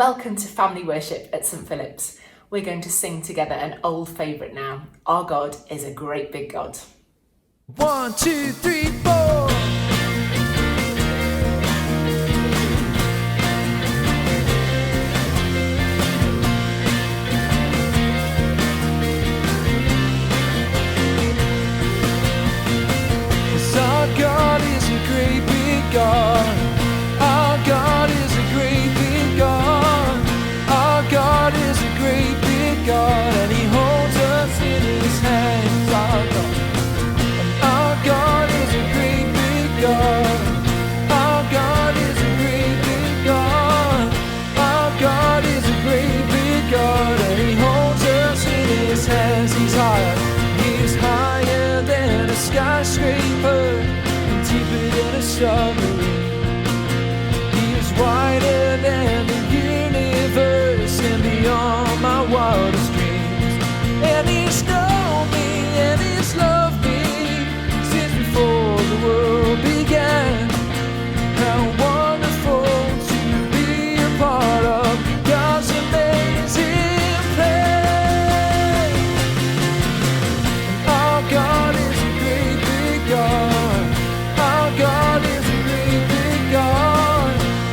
Welcome to family worship at St Philip's. We're going to sing together an old favourite now. Our God is a great big God. 1, 2, 3, 4. Our God is a great big God. Our God is a great big God. Our God is a great big God, and He holds us in His hands. Our God is a great big God. Our God is a great big God. Our God is a great big God, and He holds us in His hands. He's higher than a skyscraper, and deeper than a submarine. He is wider than the universe, and beyond my wildest dreams. And He's known me, and He's loved me since before the world began. How wonderful to be a part of God's amazing plan. Our God is a great big God. Our God is a great big God.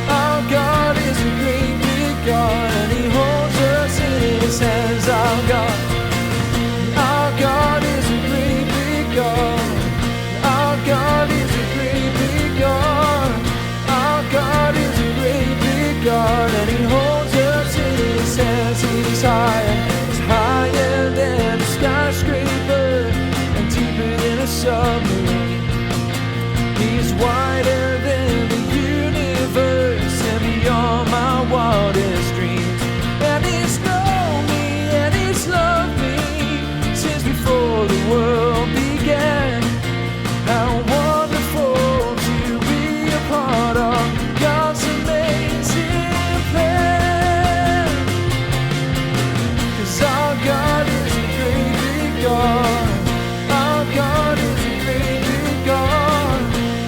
Our God is a great big God, and He holds us in His hands. Our God is a great big God. Our God is a great big God. Our God is a great big God, and He holds us in His hands. He's higher than a skyscraper, and deeper than a submarine. He's wider than the universe, and beyond my wildest dreams. And He's known me, and He's loved me since before the world began. How wonderful to be a part of God's amazing plan. 'Cause our God is a great big God. Our God is a great big God.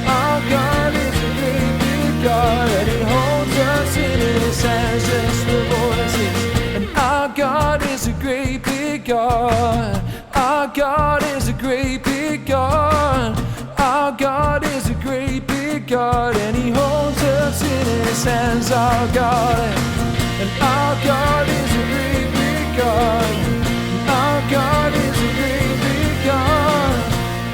Our God is a great big God, and He holds us in His hands. Just the voices. And our God is a great big God. Our God is a great big God. Our God is a great big God, and He holds us in His hands. Our God, and our God is a great big God. Our God is a great big God.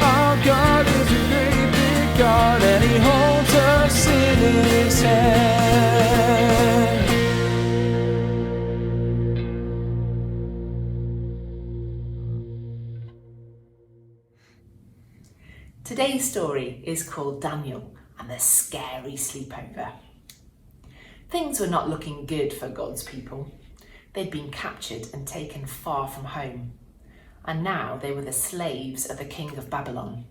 Our God is a great big God, and He holds us in His hands. Today's story is called Daniel and the Scary Sleepover. Things were not looking good for God's people. They'd been captured and taken far from home, and now they were the slaves of the king of Babylon.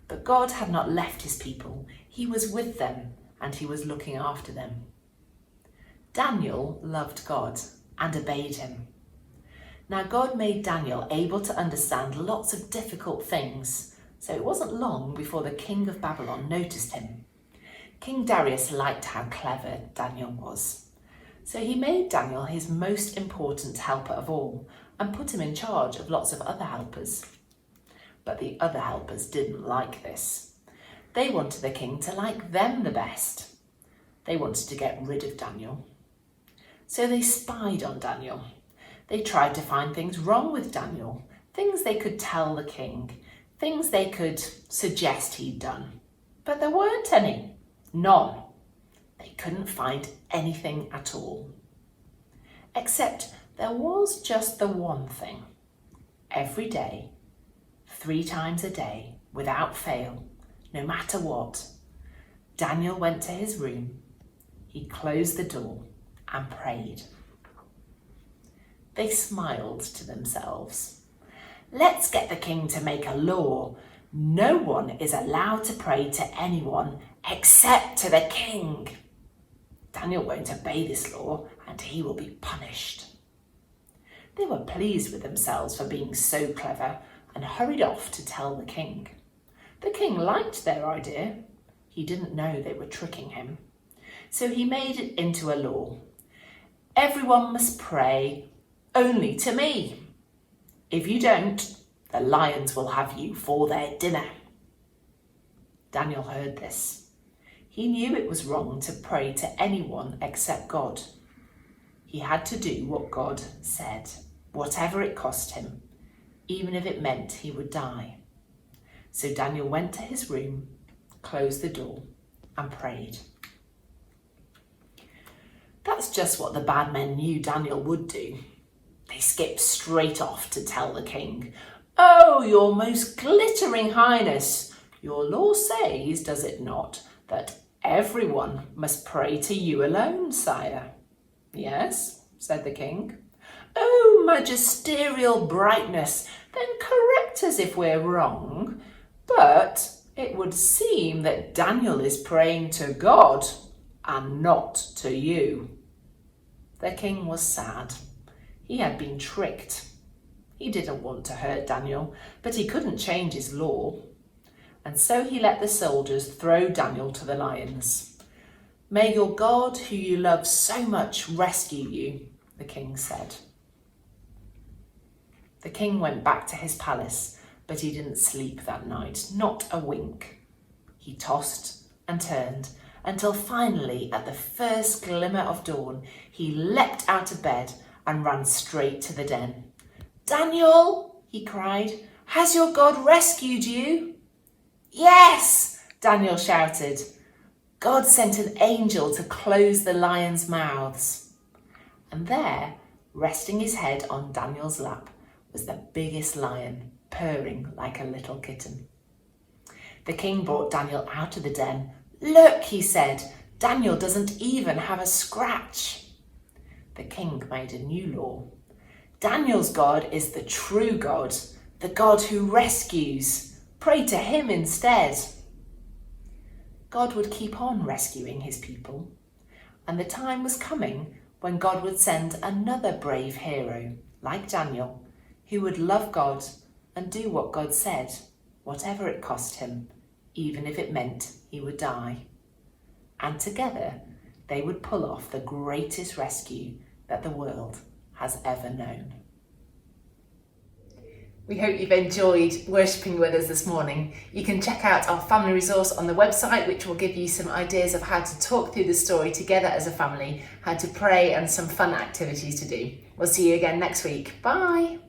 But God had not left His people. He was with them, and He was looking after them. Daniel loved God and obeyed Him. Now God made Daniel able to understand lots of difficult things, so it wasn't long before the king of Babylon noticed him. King Darius liked how clever Daniel was, so he made Daniel his most important helper of all and put him in charge of lots of other helpers. But the other helpers didn't like this. They wanted the king to like them the best. They wanted to get rid of Daniel. So they spied on Daniel. They tried to find things wrong with Daniel, things they could tell the king, things they could suggest he'd done. But there weren't any. None. They couldn't find anything at all. Except there was just the one thing. Every day, 3 times a day, without fail, no matter what, Daniel went to his room, he closed the door and prayed. They smiled to themselves. Let's get the king to make a law. No one is allowed to pray to anyone except to the king. Daniel won't obey this law, and he will be punished. They were pleased with themselves for being so clever and hurried off to tell the king. The king liked their idea. He didn't know they were tricking him. So he made it into a law. Everyone must pray only to me. If you don't, the lions will have you for their dinner." Daniel heard this. He knew it was wrong to pray to anyone except God. He had to do what God said, whatever it cost him, even if it meant he would die. So Daniel went to his room, closed the door, and prayed. That's just what the bad men knew Daniel would do. They skipped straight off to tell the king, "Oh, your most glittering highness, your law says, does it not, that everyone must pray to you alone, sire?" "Yes," said the king. "Oh, magisterial brightness, then correct us if we're wrong. But it would seem that Daniel is praying to God and not to you." The king was sad. He had been tricked. He didn't want to hurt Daniel, but he couldn't change his law. And so he let the soldiers throw Daniel to the lions. "May your God, who you love so much, rescue you," the king said. The king went back to his palace, but he didn't sleep that night, not a wink. He tossed and turned until finally, at the first glimmer of dawn, he leapt out of bed and ran straight to the den. "Daniel," he cried, "has your God rescued you?" "Yes," Daniel shouted. God sent an angel to close the lions' mouths. And there, resting his head on Daniel's lap, was the biggest lion, purring like a little kitten. The king brought Daniel out of the den. "Look," he said, "Daniel doesn't even have a scratch." The king made a new law. Daniel's God is the true God, the God who rescues. Pray to him instead. God would keep on rescuing his people, and the time was coming when God would send another brave hero, like Daniel, who would love God and do what God said, whatever it cost him, even if it meant he would die. And together, they would pull off the greatest rescue that the world has ever known. We hope you've enjoyed worshipping with us this morning. You can check out our family resource on the website, which will give you some ideas of how to talk through the story together as a family, how to pray, and some fun activities to do. We'll see you again next week. Bye.